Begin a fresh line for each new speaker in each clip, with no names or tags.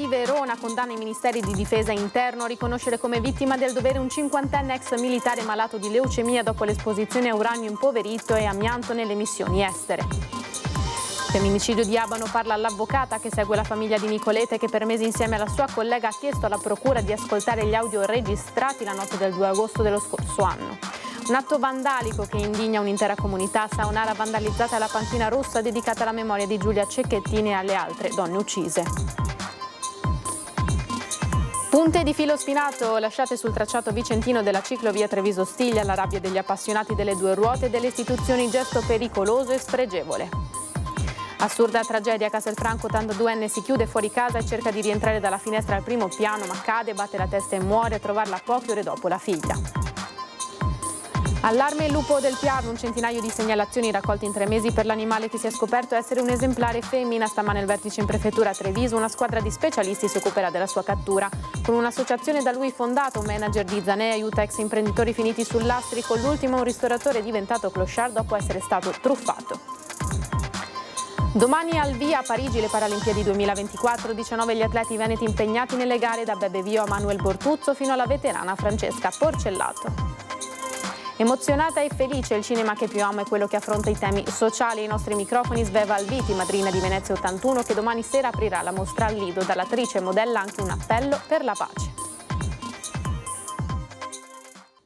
Verona condanna i ministeri di difesa e interno a riconoscere come vittima del dovere un 50enne ex militare malato di leucemia dopo l'esposizione a uranio impoverito e amianto nelle missioni estere. Femminicidio di Abano, parla l'avvocata che segue la famiglia di Nicoletta e che per mesi insieme alla sua collega ha chiesto alla procura di ascoltare gli audio registrati la notte del 2 agosto dello scorso anno. Un atto vandalico che indigna un'intera comunità. Saonara vandalizzata la panchina rossa dedicata alla memoria di Giulia Cecchettini e alle altre donne uccise. Punte di filo spinato lasciate sul tracciato vicentino della ciclovia Treviso-Stiglia, alla rabbia degli appassionati delle due ruote e delle istituzioni, gesto pericoloso e spregevole. Assurda tragedia a Castelfranco, 82enne si chiude fuori casa e cerca di rientrare dalla finestra al primo piano, ma cade, batte la testa e muore, a trovarla poche ore dopo la figlia. Allarme il lupo del Piave, un centinaio di segnalazioni raccolte in 3 mesi per l'animale che si è scoperto essere un esemplare femmina. Stamane il vertice in prefettura a Treviso, una squadra di specialisti si occuperà della sua cattura. Con un'associazione da lui fondata, un manager di Zanè aiuta ex imprenditori finiti sul lastrico, l'ultimo un ristoratore diventato clochard dopo essere stato truffato. Domani al via a Parigi le Paralimpiadi 2024, 19 gli atleti veneti impegnati nelle gare, da Bebe Vio a Manuel Bortuzzo fino alla veterana Francesca Porcellato. Emozionata e felice, il cinema che più amo è quello che affronta i temi sociali. Ai nostri microfoni Sveva Alviti, madrina di Venezia 81, che domani sera aprirà la mostra al Lido. Dall'attrice e modella anche un appello per la pace.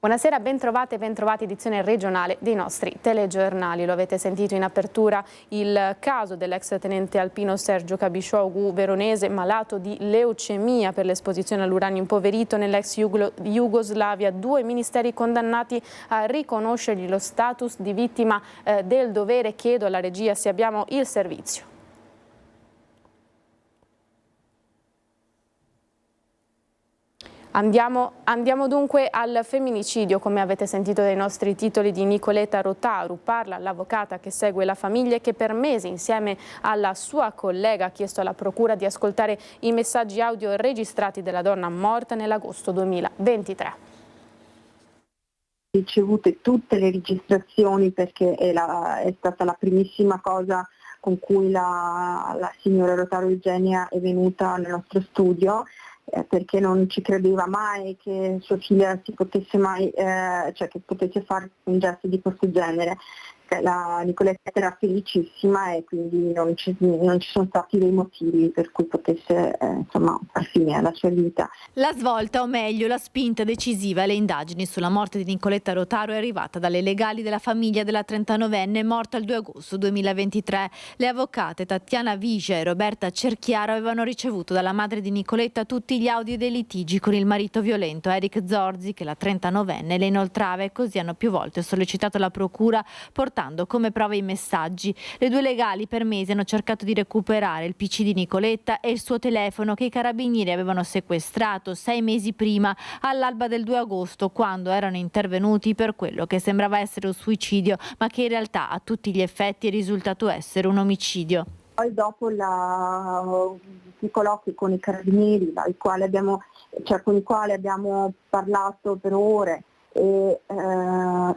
Buonasera, ben trovate e ben trovati, edizione regionale dei nostri telegiornali. Lo avete sentito in apertura, il caso dell'ex tenente alpino Sergio Cabiscioglu, veronese, malato di leucemia per l'esposizione all'uranio impoverito nell'ex Jugoslavia. 2 ministeri condannati a riconoscergli lo status di vittima del dovere. Chiedo alla regia se abbiamo il servizio. Andiamo dunque al femminicidio, come avete sentito dai nostri titoli, di Nicoletta Rotaru. Parla l'avvocata che segue la famiglia e che per mesi insieme alla sua collega ha chiesto alla procura di ascoltare i messaggi audio registrati della donna morta nell'agosto 2023.
Ricevute tutte le registrazioni perché è stata la primissima cosa con cui la signora Rotaru Eugenia è venuta nel nostro studio. Perché non ci credeva mai che sua figlia si potesse mai, che potesse fare un gesto di questo genere. La Nicoletta era felicissima e quindi non ci sono stati dei motivi per cui potesse far fine alla sua vita.
La svolta, o meglio la spinta decisiva alle indagini sulla morte di Nicoletta Rotaru è arrivata dalle legali della famiglia della 39enne morta il 2 agosto 2023. Le avvocate Tatiana Vigia e Roberta Cerchiaro avevano ricevuto dalla madre di Nicoletta tutti gli audio dei litigi con il marito violento Eric Zorzi, che la 39enne le inoltrava, e così hanno più volte sollecitato la procura portando come prova i messaggi. Le 2 legali per mesi hanno cercato di recuperare il PC di Nicoletta e il suo telefono, che i carabinieri avevano sequestrato 6 mesi prima, all'alba del 2 agosto, quando erano intervenuti per quello che sembrava essere un suicidio, ma che in realtà a tutti gli effetti è risultato essere un omicidio.
Poi dopo i colloqui con i carabinieri, con i quali abbiamo parlato per ore, e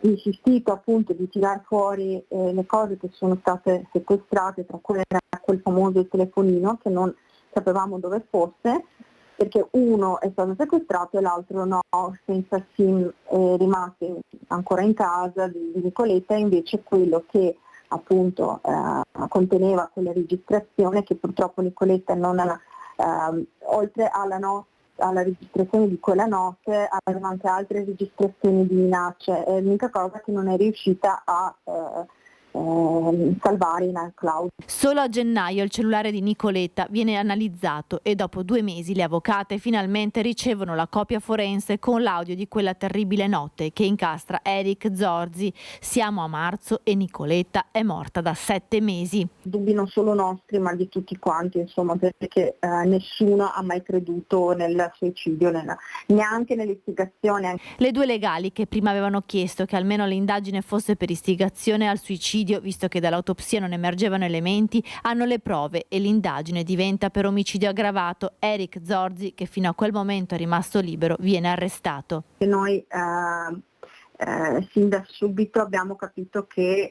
insistito appunto di tirar fuori le cose che sono state sequestrate, tra cui era quel famoso telefonino che non sapevamo dove fosse, perché uno è stato sequestrato e l'altro no, senza SIM, è rimasto ancora in casa di Nicoletta, e invece quello che appunto conteneva quella registrazione, che purtroppo Nicoletta non ha, oltre alla registrazione di quella notte, aveva anche altre registrazioni di minacce, è l'unica cosa che non è riuscita a salvare in iCloud.
Solo a gennaio il cellulare di Nicoletta viene analizzato e dopo 2 mesi le avvocate finalmente ricevono la copia forense con l'audio di quella terribile notte che incastra Eric Zorzi. Siamo a marzo e Nicoletta è morta da 7 mesi.
Dubbi non solo nostri ma di tutti quanti, perché nessuno ha mai creduto nel suicidio, neanche nell'istigazione.
Le 2 legali, che prima avevano chiesto che almeno l'indagine fosse per istigazione al suicidio, visto che dall'autopsia non emergevano elementi, hanno le prove e l'indagine diventa per omicidio aggravato. Eric Zorzi, che fino a quel momento è rimasto libero, viene arrestato.
Noi sin da subito abbiamo capito che,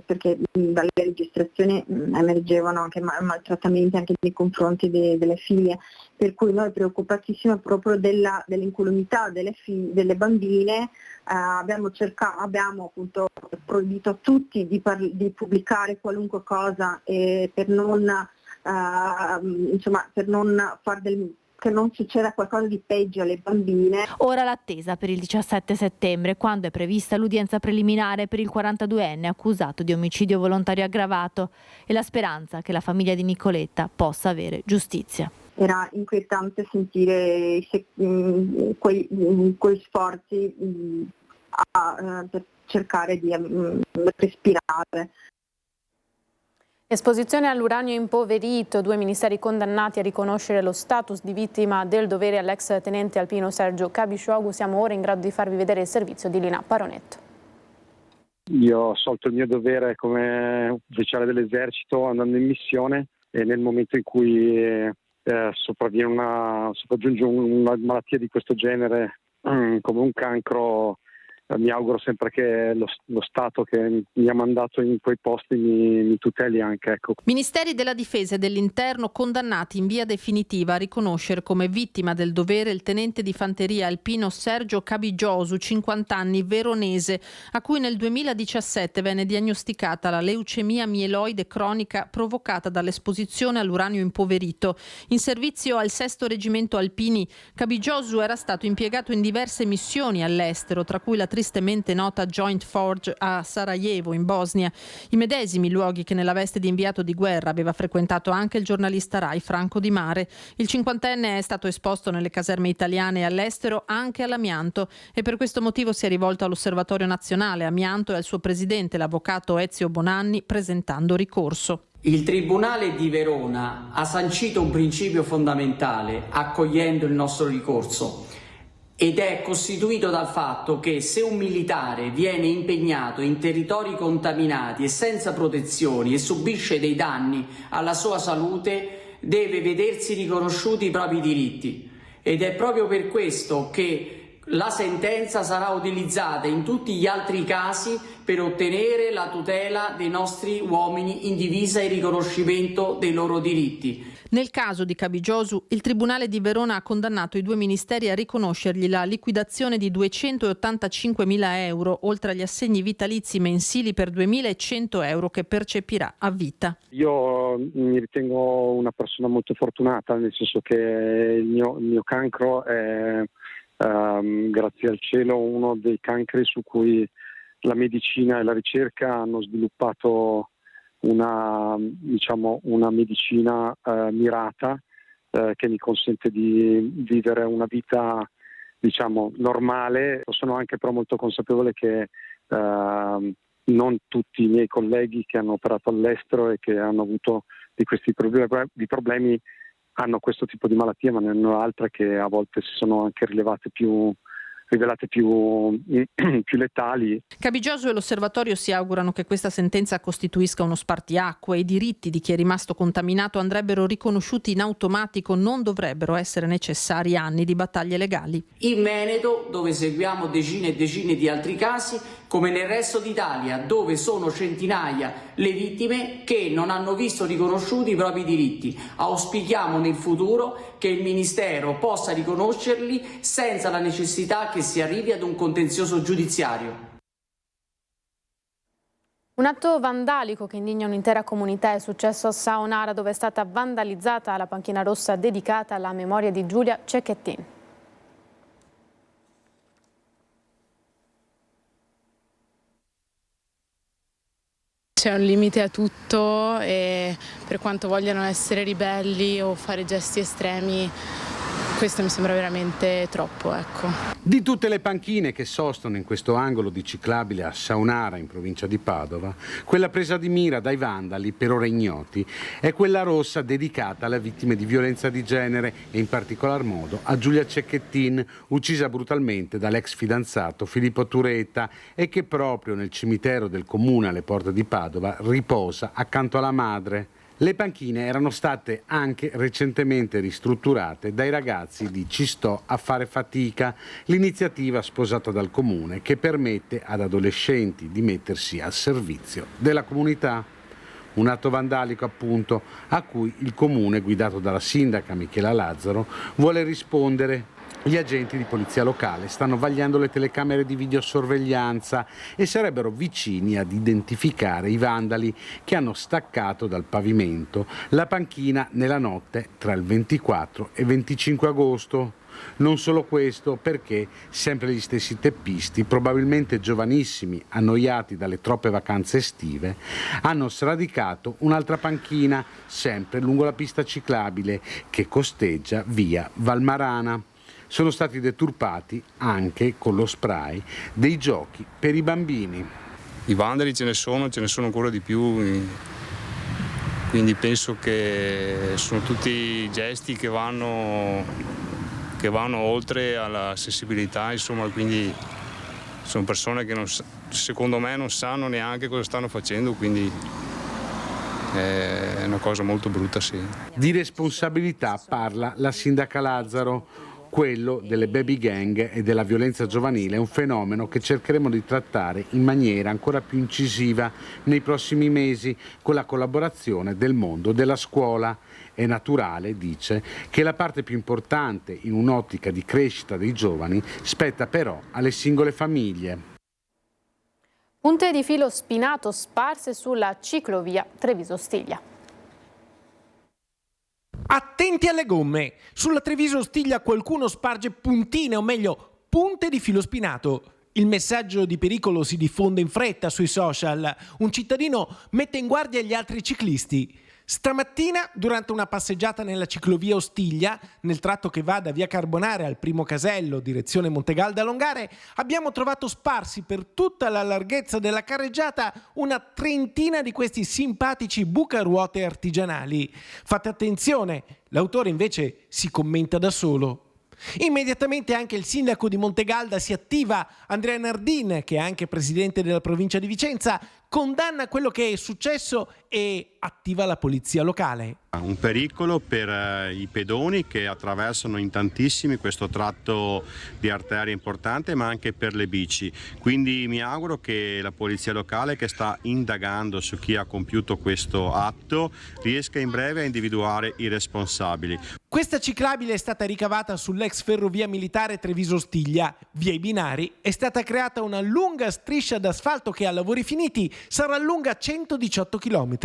perché dalle registrazioni emergevano anche maltrattamenti anche nei confronti delle figlie, per cui noi preoccupatissimi proprio dell'incolumità delle bambine, abbiamo appunto proibito a tutti di pubblicare qualunque cosa per non che non succeda qualcosa di peggio alle bambine.
Ora l'attesa per il 17 settembre, quando è prevista l'udienza preliminare per il 42enne accusato di omicidio volontario aggravato, e la speranza che la famiglia di Nicoletta possa avere giustizia.
Era inquietante sentire quei sforzi per cercare di respirare.
Esposizione all'uranio impoverito, 2 ministeri condannati a riconoscere lo status di vittima del dovere all'ex tenente alpino Sergio Cabiscioglu. Siamo ora in grado di farvi vedere il servizio di Lina Paronetto.
Io ho assolto il mio dovere come ufficiale dell'esercito andando in missione, e nel momento in cui sopraggiunge una malattia di questo genere, come un cancro, mi auguro sempre che lo Stato che mi ha mandato in quei posti mi tuteli anche. Ecco.
Ministeri della Difesa e dell'Interno condannati in via definitiva a riconoscere come vittima del dovere il tenente di fanteria alpino Sergio Cabigiosu, 50 anni, veronese, a cui nel 2017 venne diagnosticata la leucemia mieloide cronica provocata dall'esposizione all'uranio impoverito. In servizio al 6° Reggimento Alpini, Cabigiosu era stato impiegato in diverse missioni all'estero, tra cui la tristemente nota Joint Forge a Sarajevo, in Bosnia, i medesimi luoghi che nella veste di inviato di guerra aveva frequentato anche il giornalista Rai Franco Di Mare. Il 50enne è stato esposto nelle caserme italiane e all'estero anche all'amianto, e per questo motivo si è rivolto all'Osservatorio Nazionale Amianto e al suo presidente, l'avvocato Ezio Bonanni, presentando ricorso.
Il Tribunale di Verona ha sancito un principio fondamentale accogliendo il nostro ricorso, ed è costituito dal fatto che se un militare viene impegnato in territori contaminati e senza protezioni e subisce dei danni alla sua salute, deve vedersi riconosciuti i propri diritti, ed è proprio per questo che la sentenza sarà utilizzata in tutti gli altri casi per ottenere la tutela dei nostri uomini in divisa e il riconoscimento dei loro diritti.
Nel caso di Cabigiosu, il Tribunale di Verona ha condannato i 2 ministeri a riconoscergli la liquidazione di 285.000 euro, oltre agli assegni vitalizi mensili per 2.100 euro che percepirà a vita.
Io mi ritengo una persona molto fortunata, nel senso che il mio cancro è, grazie al cielo, uno dei cancri su cui la medicina e la ricerca hanno sviluppato una medicina mirata che mi consente di vivere una vita normale. Sono anche però molto consapevole che non tutti i miei colleghi che hanno operato all'estero e che hanno avuto di questi problemi hanno questo tipo di malattia, ma ne hanno altre che a volte si sono anche rivelate più letali.
Cabigiosu e l'Osservatorio si augurano che questa sentenza costituisca uno spartiacque. I diritti di chi è rimasto contaminato andrebbero riconosciuti in automatico, non dovrebbero essere necessari anni di battaglie legali.
In Veneto, dove seguiamo decine e decine di altri casi, come nel resto d'Italia, dove sono centinaia le vittime che non hanno visto riconosciuti i propri diritti. Auspichiamo nel futuro che il Ministero possa riconoscerli senza la necessità che si arrivi ad un contenzioso giudiziario.
Un atto vandalico che indigna un'intera comunità è successo a Saonara, dove è stata vandalizzata la panchina rossa dedicata alla memoria di Giulia Cecchettin.
C'è un limite a tutto, e per quanto vogliano essere ribelli o fare gesti estremi, questo mi sembra veramente troppo, ecco.
Di tutte le panchine che sostono in questo angolo di ciclabile a Saonara, in provincia di Padova, quella presa di mira dai vandali, per ora ignoti, è quella rossa dedicata alle vittime di violenza di genere e in particolar modo a Giulia Cecchettin, uccisa brutalmente dall'ex fidanzato Filippo Turetta, e che proprio nel cimitero del comune alle porte di Padova riposa accanto alla madre. Le panchine erano state anche recentemente ristrutturate dai ragazzi di Ci sto a fare fatica, l'iniziativa sposata dal comune che permette ad adolescenti di mettersi al servizio della comunità. Un atto vandalico appunto a cui il comune, guidato dalla sindaca Michela Lazzaro, vuole rispondere. Gli agenti di polizia locale stanno vagliando le telecamere di videosorveglianza e sarebbero vicini ad identificare i vandali che hanno staccato dal pavimento la panchina nella notte tra il 24 e 25 agosto. Non solo questo, perché sempre gli stessi teppisti, probabilmente giovanissimi, annoiati dalle troppe vacanze estive, hanno sradicato un'altra panchina, sempre lungo la pista ciclabile che costeggia via Valmarana. Sono stati deturpati anche con lo spray dei giochi per i bambini.
I vandali ce ne sono ancora di più, quindi penso che sono tutti gesti che vanno oltre alla sensibilità, insomma, quindi sono persone che secondo me non sanno neanche cosa stanno facendo, quindi è una cosa molto brutta, sì.
Di responsabilità parla la sindaca Lazzaro. Quello delle baby gang e della violenza giovanile è un fenomeno che cercheremo di trattare in maniera ancora più incisiva nei prossimi mesi con la collaborazione del mondo della scuola. È naturale, dice, che la parte più importante in un'ottica di crescita dei giovani spetta però alle singole famiglie.
Punte di filo spinato sparse sulla ciclovia Treviso-Stiglia.
Attenti alle gomme! Sulla Treviso-Stiglia qualcuno sparge puntine, o meglio, punte di filo spinato. Il messaggio di pericolo si diffonde in fretta sui social. Un cittadino mette in guardia gli altri ciclisti. Stamattina, durante una passeggiata nella ciclovia Ostiglia, nel tratto che va da via Carbonare al Primo Casello, direzione Montegalda-Longare, abbiamo trovato sparsi per tutta la larghezza della carreggiata una trentina di questi simpatici bucaruote artigianali. Fate attenzione, l'autore invece si commenta da solo. Immediatamente anche il sindaco di Montegalda si attiva. Andrea Nardin, che è anche presidente della provincia di Vicenza, condanna quello che è successo e attiva la polizia locale.
Un pericolo per i pedoni che attraversano in tantissimi questo tratto di arteria importante, ma anche per le bici. Quindi mi auguro che la polizia locale, che sta indagando su chi ha compiuto questo atto, riesca in breve a individuare i responsabili.
Questa ciclabile è stata ricavata sull'ex ferrovia militare Treviso-Stiglia. Via i binari è stata creata una lunga striscia d'asfalto che, a lavori finiti, sarà lunga 118 km.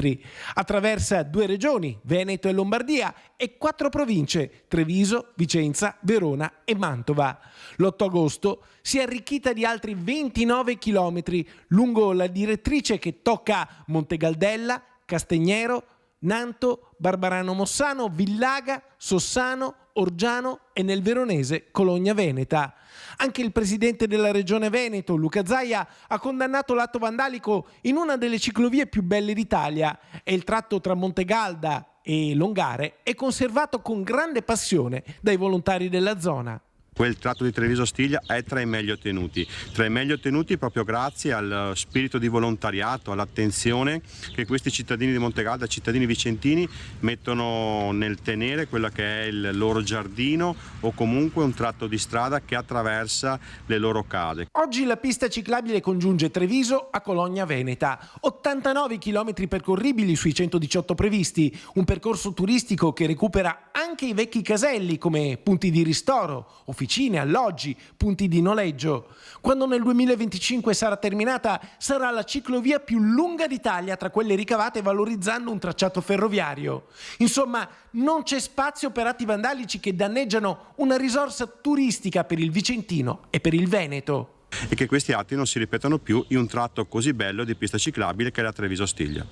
Attraversa 2 regioni, Veneto e Lombardia, e 4 province, Treviso, Vicenza, Verona e Mantova. L'8 agosto si è arricchita di altri 29 km lungo la direttrice che tocca Montegaldella, Castignero, Nanto, Barbarano Mossano, Villaga, Sossano, Orgiano e nel veronese Cologna Veneta. Anche il presidente della regione Veneto, Luca Zaia, ha condannato l'atto vandalico in una delle ciclovie più belle d'Italia, e il tratto tra Montegalda e Longare è conservato con grande passione dai volontari della zona.
Quel tratto di Treviso-Stiglia è tra i meglio tenuti proprio grazie al spirito di volontariato, all'attenzione che questi cittadini di Montegalda, cittadini vicentini, mettono nel tenere quello che è il loro giardino o comunque un tratto di strada che attraversa le loro case.
Oggi la pista ciclabile congiunge Treviso a Cologna Veneta, 89 km percorribili sui 118 previsti, un percorso turistico che recupera anche i vecchi caselli come punti di ristoro, officine, alloggi, punti di noleggio. Quando nel 2025 sarà terminata, sarà la ciclovia più lunga d'Italia tra quelle ricavate valorizzando un tracciato ferroviario. Insomma, non c'è spazio per atti vandalici che danneggiano una risorsa turistica per il Vicentino e per il Veneto.
E che questi atti non si ripetano più in un tratto così bello di pista ciclabile che è la Treviso-Stiglia.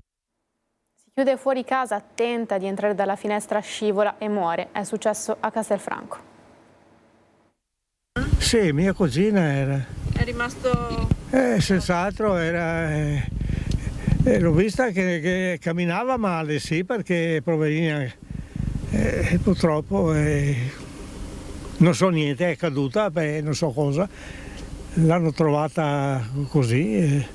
Si chiude fuori casa, tenta di entrare dalla finestra, scivola e muore. È successo a Castelfranco.
Sì, mia cugina era.
È rimasto...
Senz'altro era... l'ho vista che camminava male, sì, perché poverina purtroppo non so niente, è caduta, non so cosa. L'hanno trovata così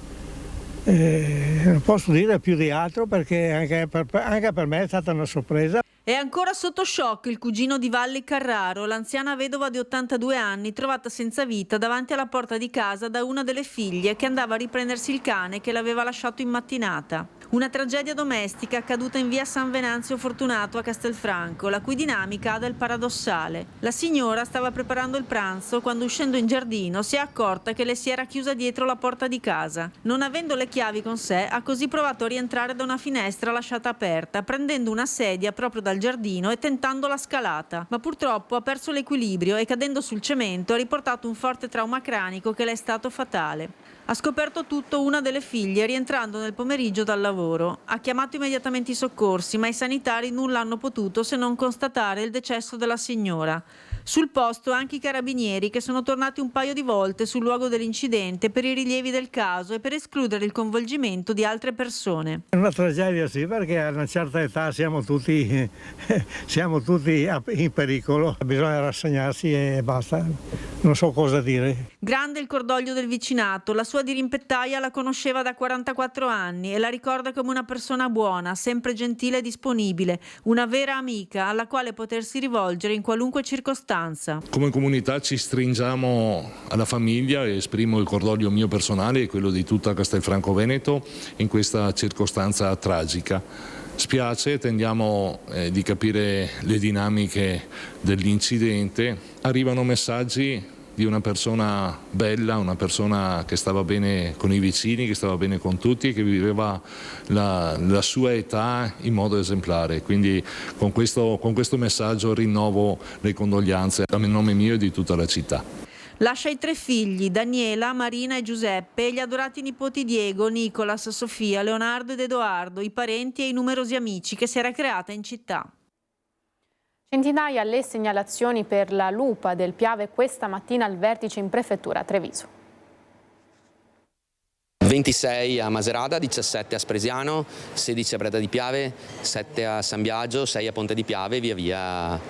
Non posso dire più di altro perché anche per me è stata una sorpresa.
È ancora sotto shock il cugino di Valli Carraro, l'anziana vedova di 82 anni trovata senza vita davanti alla porta di casa da una delle figlie che andava a riprendersi il cane che l'aveva lasciato in mattinata. Una tragedia domestica accaduta in via San Venanzio Fortunato a Castelfranco, la cui dinamica ha del paradossale. La signora stava preparando il pranzo quando, uscendo in giardino, si è accorta che le si era chiusa dietro la porta di casa. Non avendo le chiavi con sé, ha così provato a rientrare da una finestra lasciata aperta, prendendo una sedia proprio dal giardino e tentando la scalata. Ma purtroppo ha perso l'equilibrio e, cadendo sul cemento, ha riportato un forte trauma cranico che le è stato fatale. Ha scoperto tutto una delle figlie rientrando nel pomeriggio dal lavoro. Ha chiamato immediatamente i soccorsi, ma i sanitari nulla hanno potuto se non constatare il decesso della signora. Sul posto anche i carabinieri, che sono tornati un paio di volte sul luogo dell'incidente per i rilievi del caso e per escludere il coinvolgimento di altre persone.
È una tragedia, sì, perché a una certa età siamo tutti in pericolo. Bisogna rassegnarsi e basta, non so cosa dire.
Grande il cordoglio del vicinato. La sua dirimpettaia la conosceva da 44 anni e la ricorda come una persona buona, sempre gentile e disponibile, una vera amica alla quale potersi rivolgere in qualunque circostanza.
Come comunità ci stringiamo alla famiglia e esprimo il cordoglio mio personale e quello di tutta Castelfranco Veneto in questa circostanza tragica. Spiace, tendiamo di capire le dinamiche dell'incidente. Arrivano messaggi di una persona bella, una persona che stava bene con i vicini, che stava bene con tutti e che viveva la sua età in modo esemplare. Quindi con questo messaggio rinnovo le condoglianze a nome mio e di tutta la città.
Lascia i 3 figli, Daniela, Marina e Giuseppe, e gli adorati nipoti Diego, Nicolas, Sofia, Leonardo ed Edoardo, i parenti e i numerosi amici che si era creata in città.
Centinaia le segnalazioni per la lupa del Piave questa mattina al vertice in prefettura a Treviso.
26 a Maserata, 17 a Spresiano, 16 a Breda di Piave, 7 a San Biagio, 6 a Ponte di Piave, via via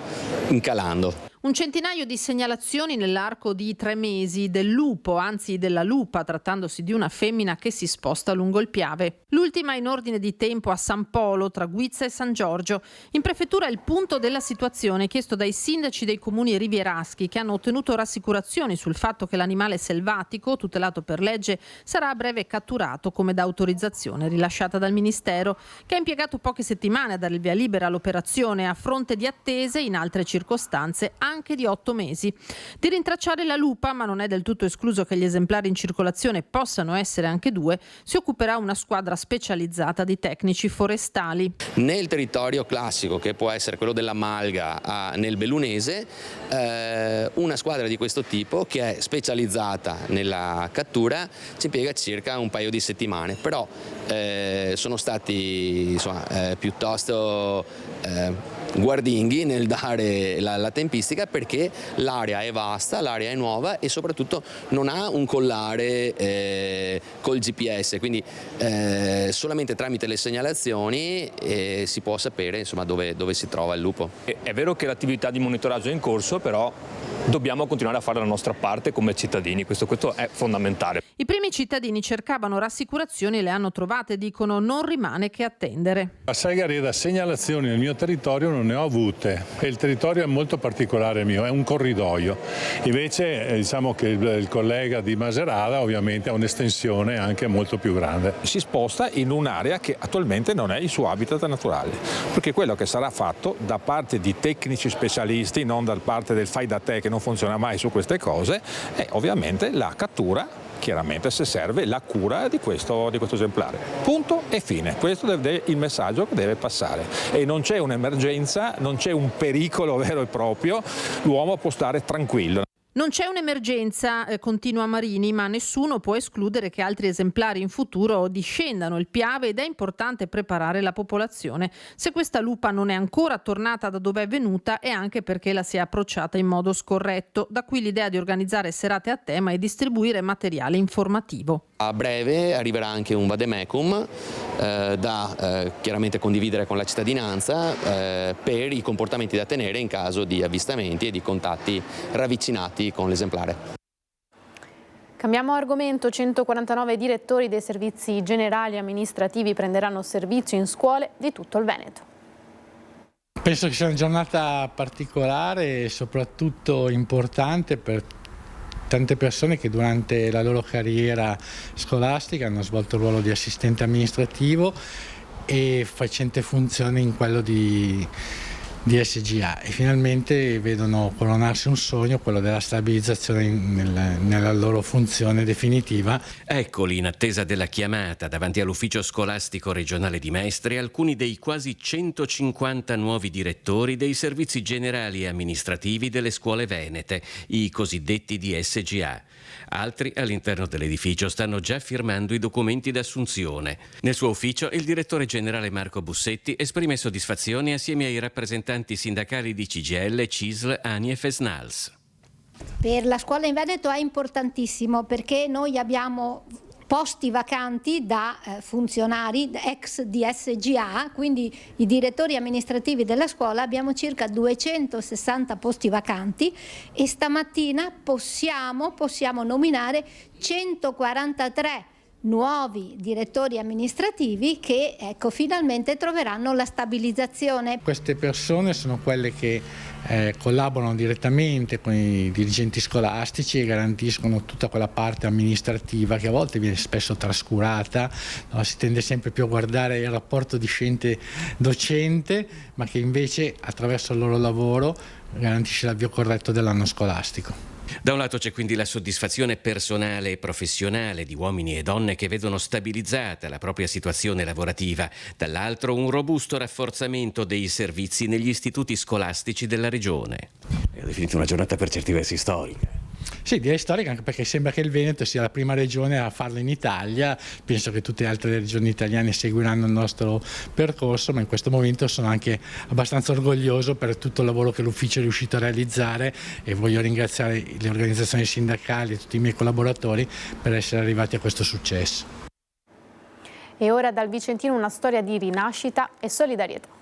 incalando.
Un centinaio di segnalazioni nell'arco di 3 mesi del lupo, anzi della lupa, trattandosi di una femmina che si sposta lungo il Piave. L'ultima in ordine di tempo a San Polo, tra Guizza e San Giorgio. In prefettura il punto della situazione chiesto dai sindaci dei comuni rivieraschi, che hanno ottenuto rassicurazioni sul fatto che l'animale selvatico, tutelato per legge, sarà a breve catturato come da autorizzazione rilasciata dal Ministero, che ha impiegato poche settimane a dare il via libera all'operazione a fronte di attese in altre circostanze anche di 8 mesi. Di rintracciare la lupa, ma non è del tutto escluso che gli esemplari in circolazione possano essere anche 2, si occuperà una squadra specializzata di tecnici forestali.
Nel territorio classico, che può essere quello della Malga nel Bellunese, una squadra di questo tipo, che è specializzata nella cattura, ci impiega circa un paio di settimane, però sono stati piuttosto guardinghi nel dare la tempistica, perché l'area è vasta, l'area è nuova e soprattutto non ha un collare col GPS, quindi solamente tramite le segnalazioni si può sapere dove si trova il lupo.
È vero che l'attività di monitoraggio è in corso, però dobbiamo continuare a fare la nostra parte come cittadini, questo è fondamentale.
I primi cittadini cercavano rassicurazioni e le hanno trovate, dicono, non rimane che attendere.
A Salgareda segnalazioni nel mio territorio non ne ho avute e il territorio è molto particolare mio, è un corridoio. Invece diciamo che il collega di Maserata ovviamente ha un'estensione anche molto più grande.
Si sposta in un'area che attualmente non è il suo habitat naturale, perché quello che sarà fatto da parte di tecnici specialisti, non da parte del fai da te che non funziona mai su queste cose, è ovviamente la cattura, chiaramente se serve la cura di questo esemplare. Punto e fine. Questo è il messaggio che deve passare. E non c'è un'emergenza, non c'è un pericolo vero e proprio, l'uomo può stare tranquillo.
Non c'è un'emergenza, continua Marini, ma nessuno può escludere che altri esemplari in futuro discendano il Piave ed è importante preparare la popolazione. Se questa lupa non è ancora tornata da dove è venuta è anche perché la si è approcciata in modo scorretto. Da qui l'idea di organizzare serate a tema e distribuire materiale informativo.
A breve arriverà anche un vademecum da chiaramente condividere con la cittadinanza per i comportamenti da tenere in caso di avvistamenti e di contatti ravvicinati con l'esemplare.
Cambiamo argomento. 149 direttori dei servizi generali e amministrativi prenderanno servizio in scuole di tutto il Veneto.
Penso che sia una giornata particolare e soprattutto importante per tante persone che durante la loro carriera scolastica hanno svolto il ruolo di assistente amministrativo e facente funzione in quello di SGA, e finalmente vedono coronarsi un sogno, quello della stabilizzazione nella loro funzione definitiva.
Eccoli in attesa della chiamata davanti all'ufficio scolastico regionale di Mestre alcuni dei quasi 150 nuovi direttori dei servizi generali e amministrativi delle scuole venete, i cosiddetti di SGA. Altri all'interno dell'edificio stanno già firmando i documenti d'assunzione. Nel suo ufficio il direttore generale Marco Bussetti esprime soddisfazione assieme ai rappresentanti sindacali di CGIL, CISL, ANI e FESNALS.
Per la scuola in Veneto è importantissimo perché noi abbiamo posti vacanti da funzionari ex di SGA, quindi i direttori amministrativi della scuola, abbiamo circa 260 posti vacanti e stamattina possiamo nominare 143 nuovi direttori amministrativi che finalmente troveranno la stabilizzazione.
Queste persone sono quelle che collaborano direttamente con i dirigenti scolastici e garantiscono tutta quella parte amministrativa che a volte viene spesso trascurata, no? Si tende sempre più a guardare il rapporto discente-docente, ma che invece attraverso il loro lavoro garantisce l'avvio corretto dell'anno scolastico.
Da un lato c'è quindi la soddisfazione personale e professionale di uomini e donne che vedono stabilizzata la propria situazione lavorativa, dall'altro un robusto rafforzamento dei servizi negli istituti scolastici della regione.
È definita una giornata per certi versi storica.
Sì, direi storica anche perché sembra che il Veneto sia la prima regione a farlo in Italia. Penso che tutte le altre regioni italiane seguiranno il nostro percorso, ma in questo momento sono anche abbastanza orgoglioso per tutto il lavoro che l'ufficio è riuscito a realizzare e voglio ringraziare le organizzazioni sindacali e tutti i miei collaboratori per essere arrivati a questo successo.
E ora dal Vicentino una storia di rinascita e solidarietà.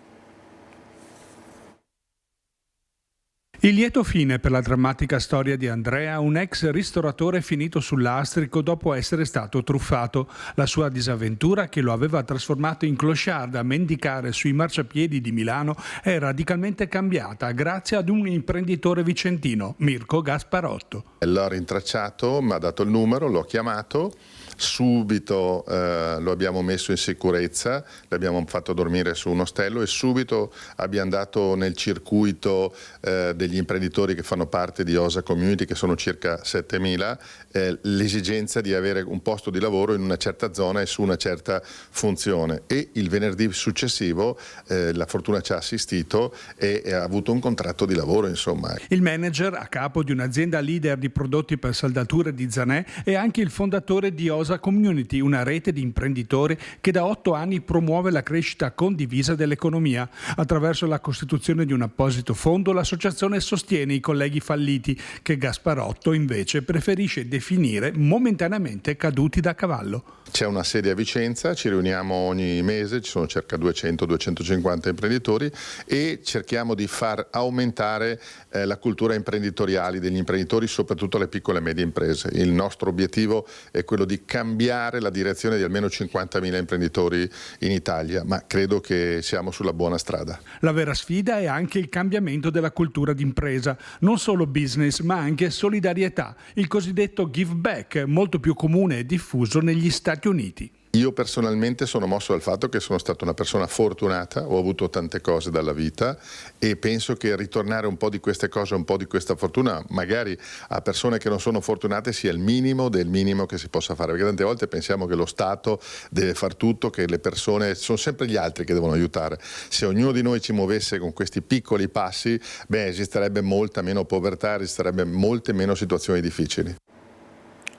Il lieto fine per la drammatica storia di Andrea, un ex ristoratore finito sul lastrico dopo essere stato truffato. La sua disavventura, che lo aveva trasformato in clochard a mendicare sui marciapiedi di Milano, è radicalmente cambiata grazie ad un imprenditore vicentino, Mirko Gasparotto.
L'ho rintracciato, mi ha dato il numero, l'ho chiamato. Subito lo abbiamo messo in sicurezza, l'abbiamo fatto dormire su un ostello e subito abbiamo dato nel circuito degli imprenditori che fanno parte di Osa Community, che sono circa 7.000, l'esigenza di avere un posto di lavoro in una certa zona e su una certa funzione. E il venerdì successivo la fortuna ci ha assistito e ha avuto un contratto di lavoro, insomma.
Il manager a capo di un'azienda leader di prodotti per saldature di Zanè è anche il fondatore di Osa Community, una rete di imprenditori che da 8 anni promuove la crescita condivisa dell'economia. Attraverso la costituzione di un apposito fondo, l'associazione sostiene i colleghi falliti, che Gasparotto invece preferisce definire momentaneamente caduti da cavallo.
C'è una sede a Vicenza, ci riuniamo ogni mese, ci sono circa 200-250 imprenditori e cerchiamo di far aumentare la cultura imprenditoriale degli imprenditori, soprattutto le piccole e medie imprese. Il nostro obiettivo è quello di cambiare la direzione di almeno 50.000 imprenditori in Italia, ma credo che siamo sulla buona strada.
La vera sfida è anche il cambiamento della cultura d'impresa, non solo business ma anche solidarietà, il cosiddetto give back, molto più comune e diffuso negli Stati Uniti.
Io personalmente sono mosso dal fatto che sono stata una persona fortunata, ho avuto tante cose dalla vita e penso che ritornare un po' di queste cose, un po' di questa fortuna, magari a persone che non sono fortunate, sia il minimo del minimo che si possa fare, perché tante volte pensiamo che lo Stato deve far tutto, che le persone sono sempre gli altri che devono aiutare. Se ognuno di noi ci muovesse con questi piccoli passi, esisterebbe molta meno povertà, esisterebbe molte meno situazioni difficili.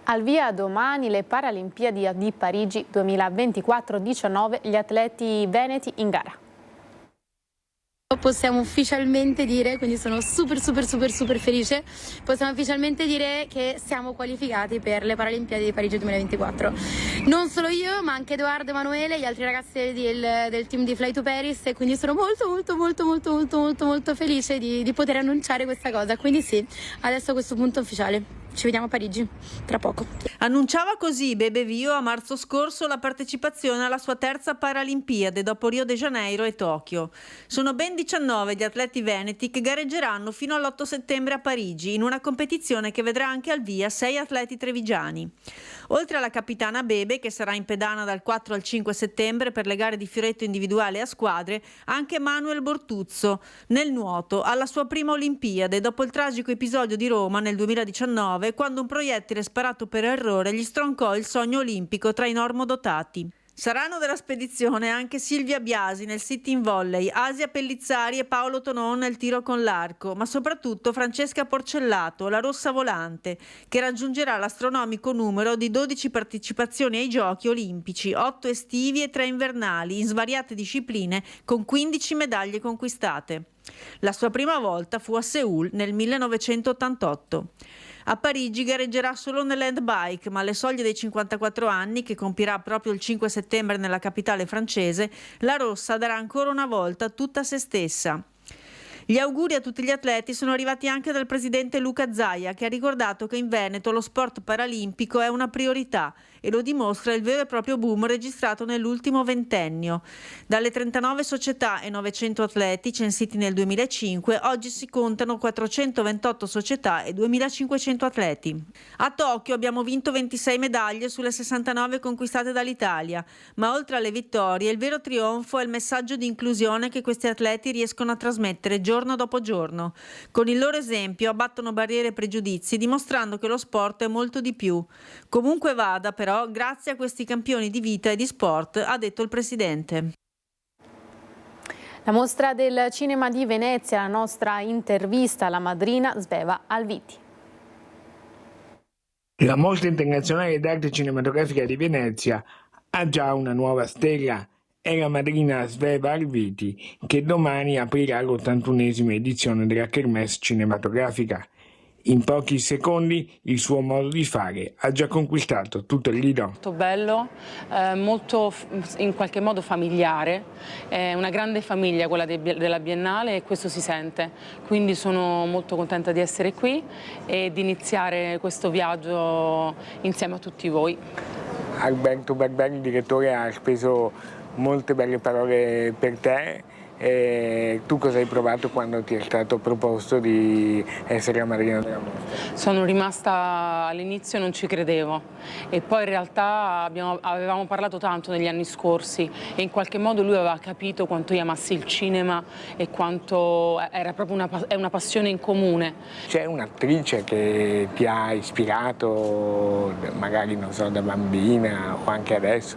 Al via domani le Paralimpiadi di Parigi 2024-19, gli atleti veneti in gara.
Possiamo ufficialmente dire, quindi sono super felice, possiamo ufficialmente dire che siamo qualificati per le Paralimpiadi di Parigi 2024. Non solo io, ma anche Edoardo, Emanuele e gli altri ragazzi del team di Fly to Paris, e quindi sono molto felice di poter annunciare questa cosa. Quindi sì, adesso a questo punto è ufficiale. ci vediamo a Parigi tra poco.
Annunciava così Bebe Vio a marzo scorso la partecipazione alla sua terza Paralimpiade dopo Rio de Janeiro e Tokyo. Sono ben 19 gli atleti veneti che gareggeranno fino all'8 settembre a Parigi in una competizione che vedrà anche al via 6 atleti trevigiani. Oltre alla capitana Bebe, che sarà in pedana dal 4 al 5 settembre per le gare di fioretto individuale a squadre, anche Manuel Bortuzzo nel nuoto alla sua prima Olimpiade dopo il tragico episodio di Roma nel 2019, quando un proiettile sparato per errore gli stroncò il sogno olimpico tra i normodotati. Saranno della spedizione anche Silvia Biasi nel sit-in volley, Asia Pellizzari e Paolo Tonon nel tiro con l'arco, ma soprattutto Francesca Porcellato, la rossa volante, che raggiungerà l'astronomico numero di 12 partecipazioni ai Giochi olimpici, 8 estivi e 3 invernali, in svariate discipline, con 15 medaglie conquistate. La sua prima volta fu a Seul nel 1988. A Parigi gareggerà solo nell'handbike, ma alle soglie dei 54 anni, che compirà proprio il 5 settembre nella capitale francese, la rossa darà ancora una volta tutta se stessa. Gli auguri a tutti gli atleti sono arrivati anche dal presidente Luca Zaia, che ha ricordato che in Veneto lo sport paralimpico è una priorità e lo dimostra il vero e proprio boom registrato nell'ultimo ventennio. Dalle 39 società e 900 atleti censiti nel 2005, oggi si contano 428 società e 2500 atleti. A Tokyo abbiamo vinto 26 medaglie sulle 69 conquistate dall'Italia, ma oltre alle vittorie il vero trionfo è il messaggio di inclusione che questi atleti riescono a trasmettere giorno dopo giorno. Con il loro esempio abbattono barriere e pregiudizi, dimostrando che lo sport è molto di più. Comunque vada, però, grazie a questi campioni di vita e di sport, ha detto il presidente.
La mostra del cinema di Venezia, la nostra intervista alla madrina Sveva Alviti.
La mostra internazionale d'arte cinematografica di Venezia ha già una nuova stella. È la madrina Sveva Alviti, che domani aprirà l'81esima edizione della Kermesse cinematografica. In pochi secondi il suo modo di fare ha già conquistato tutto il lido.
Molto bello, molto in qualche modo familiare, è una grande famiglia quella della Biennale e questo si sente, quindi sono molto contenta di essere qui e di iniziare questo viaggio insieme a tutti voi.
Alberto Barberi, il direttore, ha speso molte belle parole per te. E tu cosa hai provato quando ti è stato proposto di essere la madrina della mostra?
Sono rimasta all'inizio e non ci credevo e poi in realtà avevamo parlato tanto negli anni scorsi e in qualche modo lui aveva capito quanto io amassi il cinema e quanto era proprio una passione in comune.
C'è un'attrice che ti ha ispirato magari, non so, da bambina o anche adesso?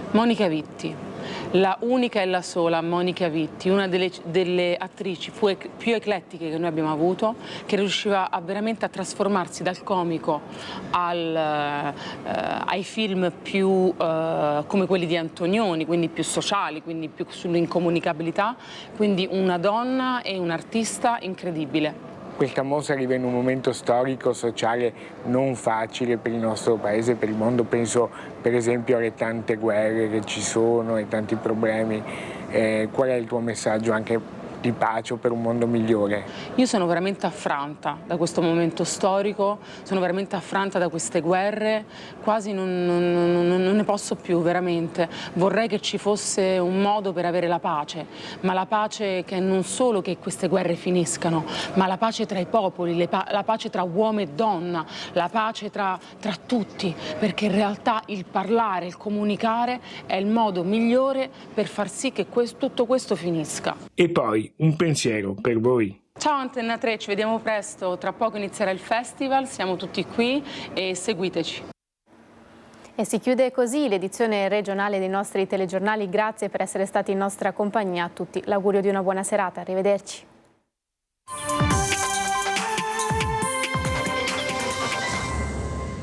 Monica Vitti. La unica e la sola Monica Vitti, una delle attrici più eclettiche che noi abbiamo avuto, che riusciva veramente a trasformarsi dal comico ai film più come quelli di Antonioni, quindi più sociali, quindi più sull'incomunicabilità, quindi una donna e un artista incredibile.
Questa mostra arriva in un momento storico, sociale non facile per il nostro paese, per il mondo. Penso per esempio alle tante guerre che ci sono e tanti problemi. Qual è il tuo messaggio anche di pace o per un mondo migliore?
Io sono veramente affranta da questo momento storico, sono veramente affranta da queste guerre, quasi non ne posso più veramente. Vorrei che ci fosse un modo per avere la pace, ma la pace che non solo che queste guerre finiscano, ma la pace tra i popoli, la pace tra uomo e donna, la pace tra tutti, perché in realtà il parlare, il comunicare è il modo migliore per far sì che tutto questo finisca.
E poi un pensiero per voi.
Ciao Antenna 3, ci vediamo presto, tra poco inizierà il festival, siamo tutti qui e seguiteci.
E si chiude così l'edizione regionale dei nostri telegiornali. Grazie per essere stati in nostra compagnia a tutti. L'augurio di una buona serata, arrivederci.